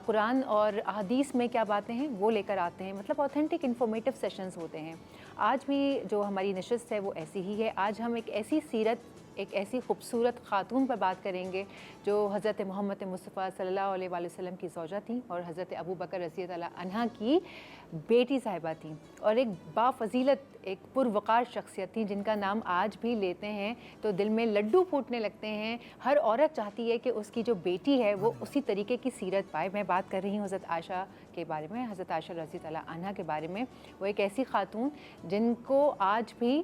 قرآن اور احادیث میں کیا باتیں ہیں وہ لے کر آتے ہیں، مطلب اوتھینٹک انفارمیٹیو سیشنز ہوتے ہیں۔ آج بھی جو ہماری نشست ہے وہ ایسی ہی ہے۔ آج ہم ایک ایسی سیرت، ایک ایسی خوبصورت خاتون پر بات کریں گے جو حضرت محمد مصطفیٰ صلی اللہ علیہ وآلہ وسلم کی زوجہ تھیں اور حضرت ابو بکر رضی اللہ عنہ کی بیٹی صاحبہ تھیں، اور ایک بافضیلت، ایک پروقار شخصیت تھیں جن کا نام آج بھی لیتے ہیں تو دل میں لڈو پھوٹنے لگتے ہیں۔ ہر عورت چاہتی ہے کہ اس کی جو بیٹی ہے وہ اسی طریقے کی سیرت پائے۔ میں بات کر رہی ہوں حضرت عائشہ کے بارے میں، حضرت عائشہ رضی اللہ عنہا کے بارے میں۔ وہ ایک ایسی خاتون جن کو آج بھی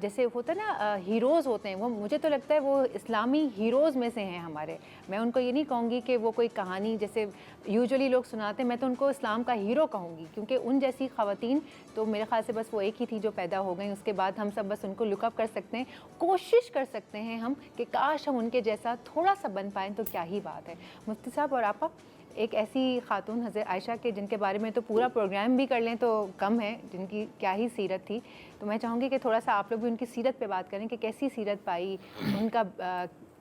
جیسے ہوتا ہے نا ہیروز ہوتے ہیں، وہ مجھے تو لگتا ہے وہ اسلامی ہیروز میں سے ہیں ہمارے۔ میں ان کو یہ نہیں کہوں گی کہ وہ کوئی کہانی جیسے یوزولی لوگ سناتے ہیں، میں تو ان کو اسلام کا ہیرو کہوں گی، کیونکہ ان جیسی خواتین تو میرے خیال سے بس وہ ایک ہی تھی جو پیدا ہو گئیں۔ اس کے بعد ہم سب بس ان کو لک اپ کر سکتے ہیں، کوشش کر سکتے ہیں ہم کہ کاش ہم ان کے جیسا تھوڑا سا بن پائیں تو کیا ہی بات ہے۔ مفتی صاحب اور آپا، ایک ایسی خاتون حضرت عائشہ کے جن کے بارے میں تو پورا پروگرام بھی کر لیں تو کم ہے، جن کی کیا ہی سیرت تھی، تو میں چاہوں گی کہ تھوڑا سا آپ لوگ بھی ان کی سیرت پہ بات کریں کہ کیسی سیرت پائی، ان کا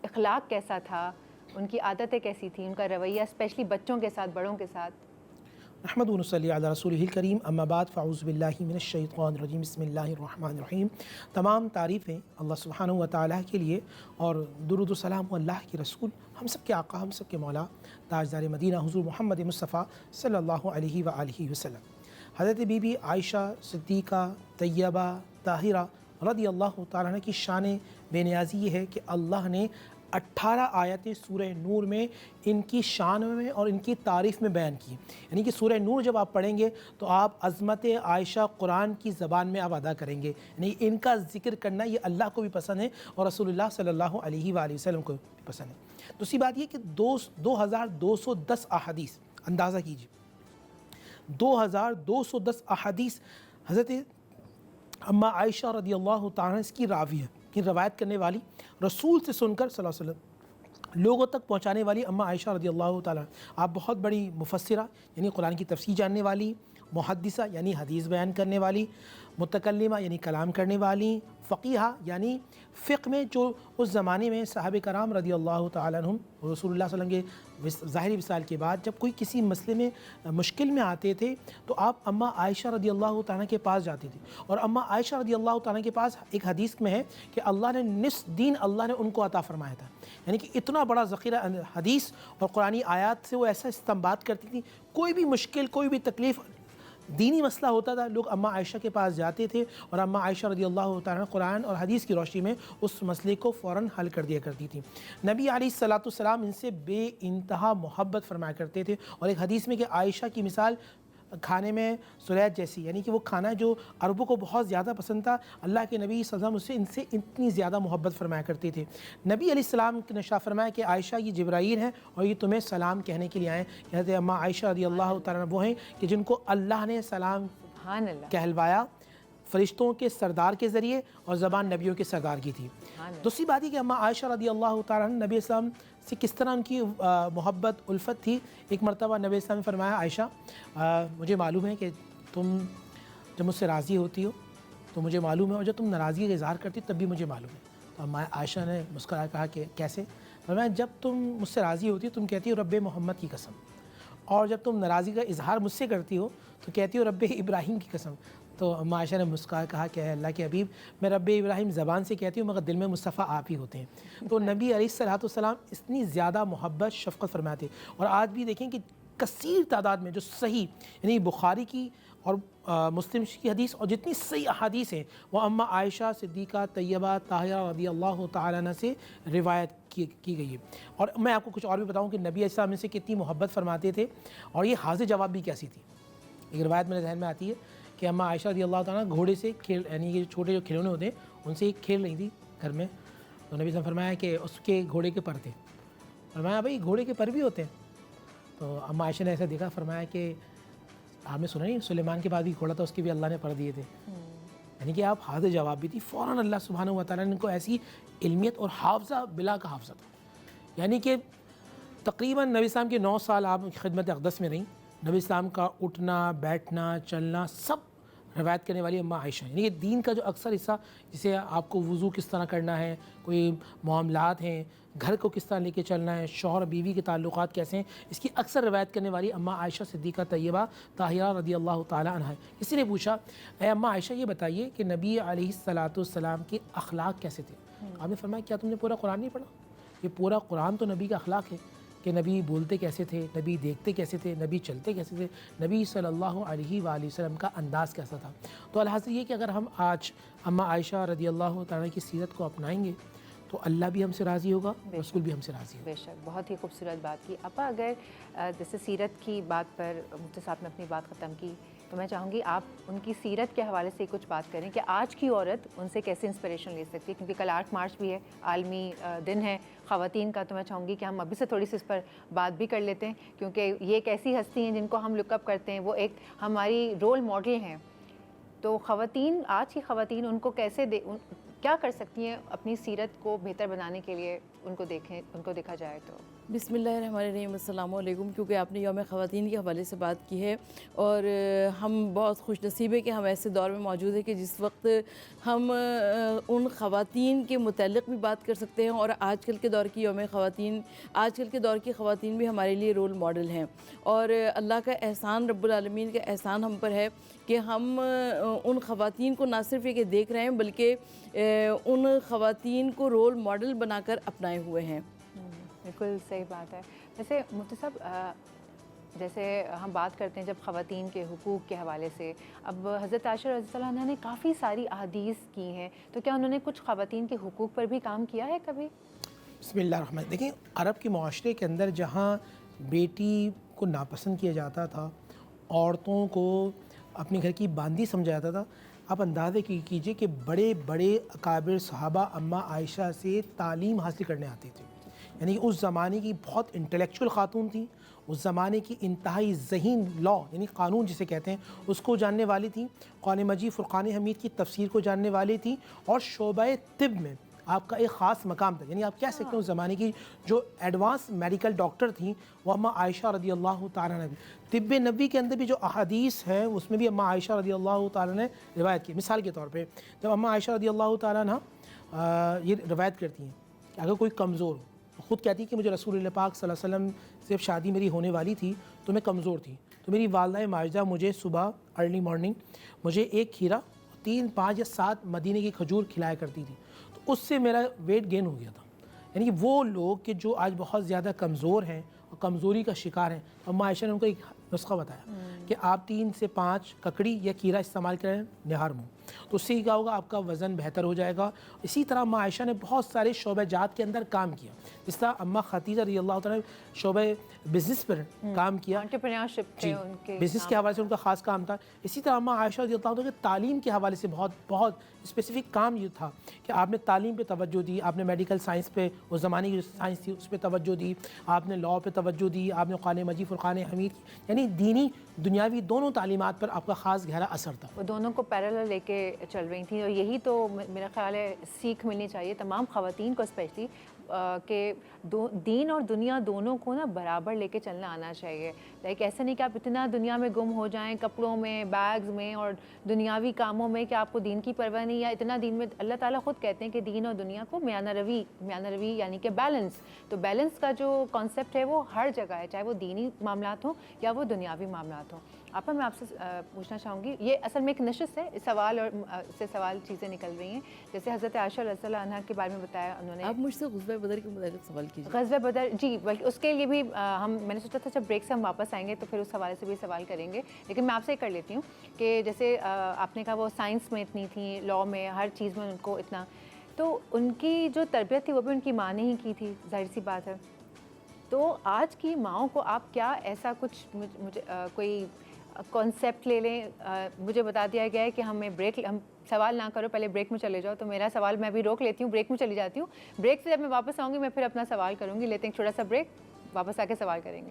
اخلاق کیسا تھا، ان کی عادتیں کیسی تھیں، ان کا رویہ اسپیشلی بچوں کے ساتھ، بڑوں کے ساتھ۔ نحمد و نصلی علی رسولہ الکریم، اما بعد فاعوذ باللہ من الشیطان الرجیم، بسم اللہ الرحمن الرحیم۔ تمام تعریفیں اللہ سبحانہ و تعالیٰ کے لیے اور درود و سلام اللہ کے رسول، ہم سب کے آقا، ہم سب کے مولا، تاجدار مدینہ حضور محمد مصطفیٰ صلی اللہ علیہ وآلہ وسلم۔ حضرت بی بی عائشہ صدیقہ طیبہ طاہرہ رضی اللہ تعالیٰ عنہ کی شان بے نیازی یہ ہے کہ اللہ نے 18 آیتیں سورہ نور میں ان کی شان میں اور ان کی تعریف میں بیان کی۔ یعنی کہ سورہ نور جب آپ پڑھیں گے تو آپ عظمت عائشہ قرآن کی زبان میں آپ ادا کریں گے، یعنی ان کا ذکر کرنا یہ اللہ کو بھی پسند ہے اور رسول اللہ صلی اللہ علیہ وآلہ وسلم کو بھی پسند ہے۔ دوسری بات یہ کہ 2210 احادیث، اندازہ کیجیے 2210 احادیث حضرت اما عائشہ رضی اللہ تعالیٰ اس کی راوی ہے، کہ روایت کرنے والی، رسول سے سن کر صلی اللہ علیہ وسلم لوگوں تک پہنچانے والی اما عائشہ رضی اللہ تعالیٰ۔ آپ بہت بڑی مفسرہ یعنی قرآن کی تفسیر جاننے والی، محدثہ یعنی حدیث بیان کرنے والی، متکلمہ یعنی کلام کرنے والی، فقیہہ یعنی فقہ میں جو اس زمانے میں صحابہ کرام رضی اللہ تعالیٰ عنہم رسول اللہ صلی اللہ علیہ وسلم کے ظاہری وصال کے بعد جب کوئی کسی مسئلے میں مشکل میں آتے تھے تو آپ اما عائشہ رضی اللہ تعالیٰ کے پاس جاتے تھے، اور اما عائشہ رضی اللہ تعالیٰ کے پاس ایک حدیث میں ہے کہ اللہ نے نصف دین اللہ نے ان کو عطا فرمایا تھا، یعنی کہ اتنا بڑا ذخیرہ حدیث اور قرآنی آیات سے وہ ایسا استنباط کرتی تھی، کوئی بھی مشکل، کوئی بھی تکلیف، دینی مسئلہ ہوتا تھا، لوگ اما عائشہ کے پاس جاتے تھے اور اما عائشہ رضی اللہ تعالیٰ قرآن اور حدیث کی روشنی میں اس مسئلے کو فوراً حل کر دیا کرتی تھی۔ نبی علیہ الصلوۃ والسلام ان سے بے انتہا محبت فرمایا کرتے تھے، اور ایک حدیث میں کہ عائشہ کی مثال کھانے میں سلیت جیسی، یعنی کہ وہ کھانا جو عربوں کو بہت زیادہ پسند تھا، اللہ کے نبی صلی اللہ علیہ وسلم ان سے اتنی زیادہ محبت فرمایا کرتے تھے۔ نبی علیہ السلام نے ارشاد فرمایا کہ عائشہ یہ جبرائیل ہیں اور یہ تمہیں سلام کہنے کے لیے آئے ہیں۔ حضرت اما عائشہ رضی اللہ تعالیٰ وہ ہیں کہ جن کو اللہ نے سلام سبحان اللہ، کہلوایا، فرشتوں کے سردار کے ذریعے، اور زبان نبیوں کے سردار کی تھی۔ دوسری بات یہ کہ اما عائشہ رضی اللہ تعالیٰ نبی اسلام سے کس طرح ان کی محبت الفت تھی۔ ایک مرتبہ نبی اسلام نے فرمایا، عائشہ مجھے معلوم ہے کہ تم جب مجھ سے راضی ہوتی ہو تو مجھے معلوم ہے، اور جب تم ناراضگی کا اظہار کرتی تب بھی مجھے معلوم ہے۔ تو اما عائشہ نے مسکرا کہا کہ کیسے؟ فرمایا جب تم مجھ سے راضی ہوتی ہو تم کہتی ہو رب محمد کی قسم، اور جب تم ناراضی کا اظہار مجھ سے کرتی ہو تو کہتی ہو رب ابراہیم کی قسم۔ تو اما عائشہ نے مسکرا کہا کہ اللہ کے حبیب، میں رب ابراہیم زبان سے کہتی ہوں مگر دل میں مصطفیٰ آپ ہی ہوتے ہیں۔ تو نبی علیہ الصلوۃ والسلام اتنی زیادہ محبت شفقت فرماتے، اور آج بھی دیکھیں کہ کثیر تعداد میں جو صحیح یعنی بخاری کی اور مسلم کی حدیث اور جتنی صحیح احادیث ہیں وہ اما عائشہ صدیقہ طیبہ طاہرہ رضی اللہ تعالیٰ عنہ سے روایت کی گئی ہے۔ اور میں آپ کو کچھ اور بھی بتاؤں کہ نبی علیہ السلام ان سے کتنی محبت فرماتے تھے، اور یہ حاضر جواب بھی کیسی تھی۔ ایک روایت میرے ذہن میں آتی ہے کہ اما عائشہ رضی اللہ تعالیٰ گھوڑے سے کھیل، یعنی کہ چھوٹے جو کھلونے ہوتے ہیں ان سے کھیل رہی تھی گھر میں، تو نبی صلی اللہ علیہ وسلم فرمایا کہ اس کے گھوڑے کے پر تھے۔ فرمایا بھائی گھوڑے کے پر بھی ہوتے ہیں؟ تو اما عائشہ نے ایسا دیکھا، فرمایا کہ آپ نے سنا نہیں سلیمان کے بعد بھی گھوڑا تھا، اس کے بھی اللہ نے پر دیے تھے۔ یعنی کہ آپ حاضر جواب بھی تھی، فوراً اللہ سبحانہ و تعالیٰ نے ان کو ایسی علمیت اور حافظہ بلا کا حافظہ تھا، یعنی کہ تقریباً نبی اسلام کے 9 سال آپ خدمت اقدس میں رہیں۔ نبی اسلام کا اٹھنا بیٹھنا چلنا سب روایت کرنے والی اماں عائشہ، یعنی کہ دین کا جو اکثر حصہ، جسے آپ کو وضو کس طرح کرنا ہے، کوئی معاملات ہیں، گھر کو کس طرح لے کے چلنا ہے، شوہر بیوی کے تعلقات کیسے ہیں، اس کی اکثر روایت کرنے والی اماں عائشہ صدیقہ طیبہ طاہرہ رضی اللہ تعالی عنہ ہے۔ کسی نے پوچھا اے اماں عائشہ یہ بتائیے کہ نبی علیہ الصلاۃ والسلام کے اخلاق کیسے تھے؟ آپ نے فرمایا کیا تم نے پورا قرآن نہیں پڑھا؟ یہ پورا قرآن تو نبی کا اخلاق ہے کہ نبی بولتے کیسے تھے، نبی دیکھتے کیسے تھے، نبی چلتے کیسے تھے، نبی صلی اللہ علیہ وآلہ وسلم کا انداز کیسا تھا۔ تو الحاصل یہ کہ اگر ہم آج اماں عائشہ رضی اللہ تعالیٰ کی سیرت کو اپنائیں گے تو اللہ بھی ہم سے راضی ہوگا، رسول بھی ہم سے راضی ہوگا۔ بے شک، بہت ہی خوبصورت بات کی اپا۔ اگر جیسے سیرت کی بات پر مفتی صاحب نے اپنی بات ختم کی تو میں چاہوں گی آپ ان کی سیرت کے حوالے سے کچھ بات کریں کہ آج کی عورت ان سے کیسے انسپریشن لے سکتی ہے، کیونکہ کل 8 مارچ بھی ہے، عالمی دن ہے خواتین کا، تو میں چاہوں گی کہ ہم ابھی سے تھوڑی سی اس پر بات بھی کر لیتے ہیں، کیونکہ یہ ایک ایسی ہستی ہیں جن کو ہم لک اپ کرتے ہیں، وہ ایک ہماری رول ماڈل ہیں۔ تو خواتین، آج کی خواتین ان کو کیسے کیا کر سکتی ہیں اپنی سیرت کو بہتر بنانے کے لیے، ان کو دیکھا جائے تو؟ بسم اللہ الرحمن الرحیم، السلام علیکم۔ کیونکہ آپ نے یوم خواتین کے حوالے سے بات کی ہے اور ہم بہت خوش نصیب ہے کہ ہم ایسے دور میں موجود ہیں کہ جس وقت ہم ان خواتین کے متعلق بھی بات کر سکتے ہیں، اور آج کل کے دور کی آج کل کے دور کی خواتین بھی ہمارے لیے رول ماڈل ہیں، اور اللہ کا احسان، رب العالمین کا احسان ہم پر ہے کہ ہم ان خواتین کو نہ صرف یہ کہ دیکھ رہے ہیں بلکہ ان خواتین کو رول ماڈل بنا کر اپنائے ہوئے ہیں۔ بالکل صحیح بات ہے۔ ویسے مفتی صاحب، جیسے ہم بات کرتے ہیں جب خواتین کے حقوق کے حوالے سے، اب حضرت عائشہ رضی اللہ عنہا نے کافی ساری احادیث کی ہیں، تو کیا انہوں نے کچھ خواتین کے حقوق پر بھی کام کیا ہے کبھی؟ بسم اللہ الرحمن الرحیم۔ دیکھیں، عرب کے معاشرے کے اندر جہاں بیٹی کو ناپسند کیا جاتا تھا، عورتوں کو اپنے گھر کی باندھی سمجھا جاتا تھا، آپ اندازے کیجئے کہ بڑے بڑے اکابر صحابہ اماں عائشہ سے تعلیم حاصل کرنے آتے تھے، یعنی اس زمانے کی بہت انٹلیکچول خاتون تھیں، اس زمانے کی انتہائی ذہین لا یعنی قانون جسے کہتے ہیں اس کو جاننے والی تھیں، قرآن مجید فرقان حمید کی تفسیر کو جاننے والی تھیں، اور شعبہ طب میں آپ کا ایک خاص مقام تھا، یعنی آپ کہہ سکتے ہیں اس زمانے کی جو ایڈوانس میڈیکل ڈاکٹر تھیں وہ اماں عائشہ رضی اللہ تعالیٰ نے۔ طب نبوی کے اندر بھی جو احادیث ہیں اس میں بھی اماں عائشہ رضی اللہ تعالیٰ نے روایت کی۔ مثال کے طور پہ جب اماں عائشہ رضی اللہ تعالیٰ نے یہ روایت کرتی ہیں کہ اگر کوئی کمزور ہو، خود کہتی کہ مجھے رسول اللہ پاک صلی اللہ علیہ وسلم سے شادی میری ہونے والی تھی تو میں کمزور تھی، تو میری والدہ ماجدہ مجھے صبح ارلی مارننگ مجھے ایک کھیرا 3 5 یا 7 مدینے کی کھجور کھلایا کرتی تھی، تو اس سے میرا ویٹ گین ہو گیا تھا۔ یعنی کہ وہ لوگ کہ جو آج بہت زیادہ کمزور ہیں اور کمزوری کا شکار ہیں، اماں عائشہ نے ان کو ایک نسخہ بتایا کہ آپ 3 سے 5 ککڑی یا کھیرا استعمال کریں نہار منہ، تو اس سے کیا ہوگا، آپ کا وزن بہتر ہو جائے گا۔ اسی طرح اماں عائشہ نے بہت سارے شعبہ جات کے اندر کام کیا، جس طرح اماں خدیجہ رضی اللہ تعالیٰ نے شعبہ بزنس پر کام کیا، انٹرپرینیورشپ جی ان کے بزنس کے حوالے سے ان کا خاص کام تھا۔ اسی طرح اماں عائشہ رضی اللہ عنہ کے تعلیم کے حوالے سے بہت اسپیسیفک کام یہ تھا کہ آپ نے تعلیم پہ توجہ دی، آپ نے میڈیکل سائنس پہ، اس زمانے کی جو سائنس تھی اس پہ توجہ دی، آپ نے لاء پہ توجہ دی، آپ نے قرآن مجید فرقان حمید یعنی دینی دنیاوی دونوں تعلیمات پر آپ کا خاص گہرا اثر تھا۔ وہ دونوں کو پیرالل لے کے چل رہی تھیں، اور یہی تو میرا خیال ہے سیکھ ملنی چاہیے تمام خواتین کو اسپیشلی، کہ دین اور دنیا دونوں کو نا برابر لے کے چلنا آنا چاہیے۔ لائک ایسا نہیں کہ آپ اتنا دنیا میں گم ہو جائیں، کپڑوں میں، بیگز میں اور دنیاوی کاموں میں، کہ آپ کو دین کی پرواہ نہیں، یا اتنا دین میں۔ اللہ تعالیٰ خود کہتے ہیں کہ دین اور دنیا کو میانہ روی یعنی کہ بیلنس، تو بیلنس کا جو کانسیپٹ ہے وہ ہر جگہ ہے، چاہے وہ دینی معاملات ہوں یا وہ دنیاوی معاملات ہوں۔ آپا میں آپ سے پوچھنا چاہوں گی، یہ اصل میں ایک نشست ہے، سوال اور سے سوال چیزیں نکل رہی ہیں، جیسے حضرت عائشہ رضی اللہ عنہا کے بارے میں بتایا انہوں نے۔ آپ مجھ سے غزوہ بدر کے متعلق سوال کیجیے۔ غزوہ بدر، جی بلکہ اس کے لیے بھی میں نے سوچا تھا جب بریک سے ہم واپس آئیں گے تو پھر اس حوالے سے بھی سوال کریں گے، لیکن میں آپ سے کر لیتی ہوں کہ جیسے آپ نے کہا وہ سائنس میں اتنی تھیں، لاء میں، ہر چیز میں ان کو اتنا، تو ان کی جو تربیت تھی وہ بھی ان کی ماں نے ہی کی تھی، ظاہر سی بات ہے۔ تو آج کی ماؤں کو آپ کیا ایسا کچھ مجھے کوئی کانسیپٹ لے لیں؟ مجھے بتا دیا گیا ہے کہ ہم سوال نہ کرو، پہلے بریک میں چلے جاؤ، تو میرا سوال میں بھی روک لیتی ہوں، بریک میں چلی جاتی ہوں، بریک سے جب میں واپس آؤں گی میں پھر اپنا سوال کروں گی۔ لیتے ہیں چھوٹا سا بریک، واپس آ کے سوال کریں گے۔